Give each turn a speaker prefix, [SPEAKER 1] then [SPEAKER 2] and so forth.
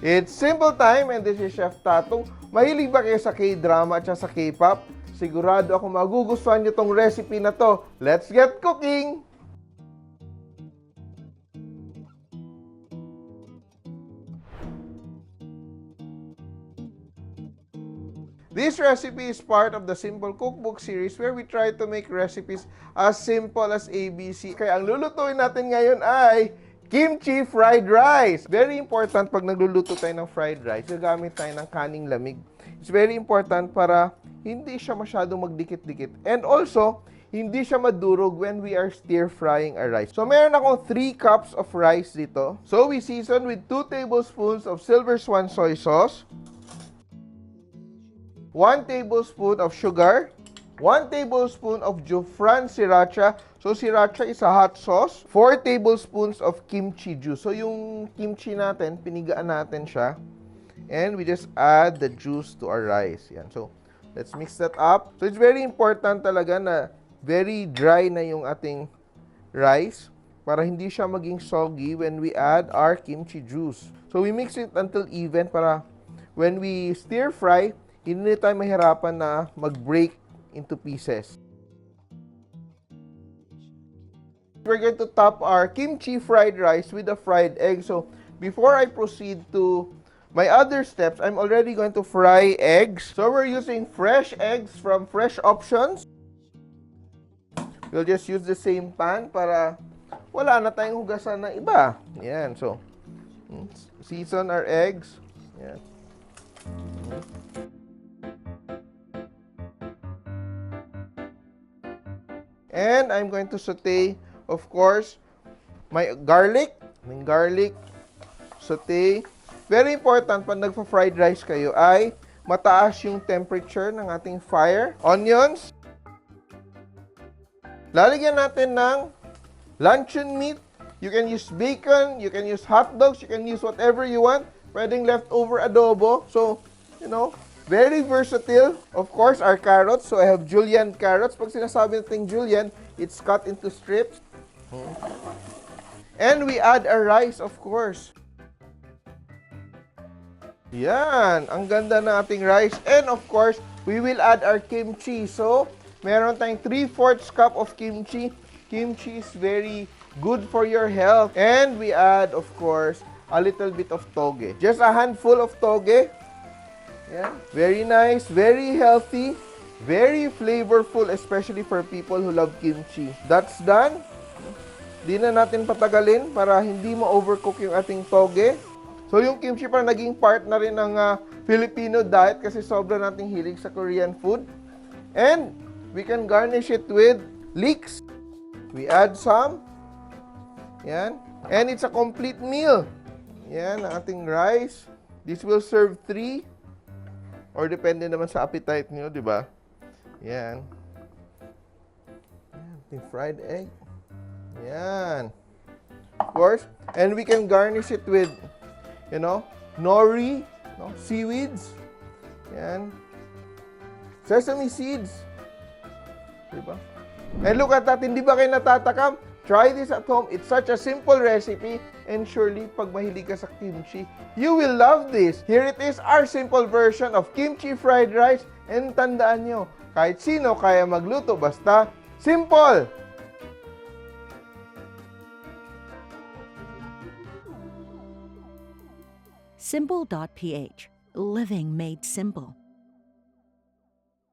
[SPEAKER 1] It's simple time and this is Chef Tatong. Mahilig ba kayo sa K-drama at sa K-pop? Sigurado ako magugustuhan nyo tong recipe na to. Let's get cooking! This recipe is part of the Simple Cookbook series where we try to make recipes as simple as ABC. Kaya ang lulutuin natin ngayon ay kimchi fried rice. Very important pag nagluluto tayo ng fried rice, gagamit tayo ng kaning lamig. It's very important para hindi siya masyadong magdikit-dikit. And also, hindi siya madurog when we are stir-frying our rice. So, meron akong 3 cups of rice dito. So, we season with 2 tablespoons of Silver Swan soy sauce, 1 tablespoon of sugar, 1 tablespoon of Jufran Sriracha. So, Sriracha is a hot sauce. 4 tablespoons of kimchi juice. So, yung kimchi natin, pinigaan natin siya. And we just add the juice to our rice. Yan. So, let's mix that up. So, it's very important talaga na very dry na yung ating rice para hindi siya maging soggy when we add our kimchi juice. So, we mix it until even para when we stir fry, hindi tayo mahirapan na mag-break into pieces. We're going to top our kimchi fried rice with a fried egg. So, before I proceed to my other steps, I'm already going to fry eggs. So, we're using fresh eggs from Fresh Options. We'll just use the same pan para wala na tayong hugasan na iba. Yan. So, season our eggs. Yan. And I'm going to saute, of course, my garlic. Saute. Very important pag nagpa-fried rice kayo ay mataas yung temperature ng ating fire. Onions. Lalagyan natin ng luncheon meat. You can use bacon, you can use hot dogs, you can use whatever you want. Pwedeng leftover adobo. So, you know, very versatile. Of course, our carrots. So, I have julienne carrots. Pag sinasabi natin julienne, it's cut into strips. And we add our rice, of course. Yan. Ang ganda ng ating rice. And, of course, we will add our kimchi. So, meron tayong 3/4 cup of kimchi. Kimchi is very good for your health. And we add, of course, a little bit of toge. Just a handful of toge. Yeah. Very nice, very healthy, very flavorful, especially for people who love kimchi. That's done. Di na natin patagalin para hindi ma-overcook yung ating toge. So, yung kimchi parang naging part na rin ng Filipino diet kasi sobra nating hilig sa Korean food. And we can garnish it with leeks. We add some. Yan. And it's a complete meal. Yan, ang ating rice. This will serve 3. Or depende naman sa appetite niyo, di ba? Yan. Ating fried egg. Yan. Of course. And we can garnish it with, you know, nori, no? Seaweeds. Yan. Sesame seeds. Di ba? And look at that. Hindi ba kayo natatakam? Try this at home. It's such a simple recipe. And surely, pag mahilig ka sa kimchi, you will love this. Here it is, our simple version of kimchi fried rice. And tandaan nyo, kahit sino kaya magluto, basta simple!
[SPEAKER 2] Simple.ph. Living made simple.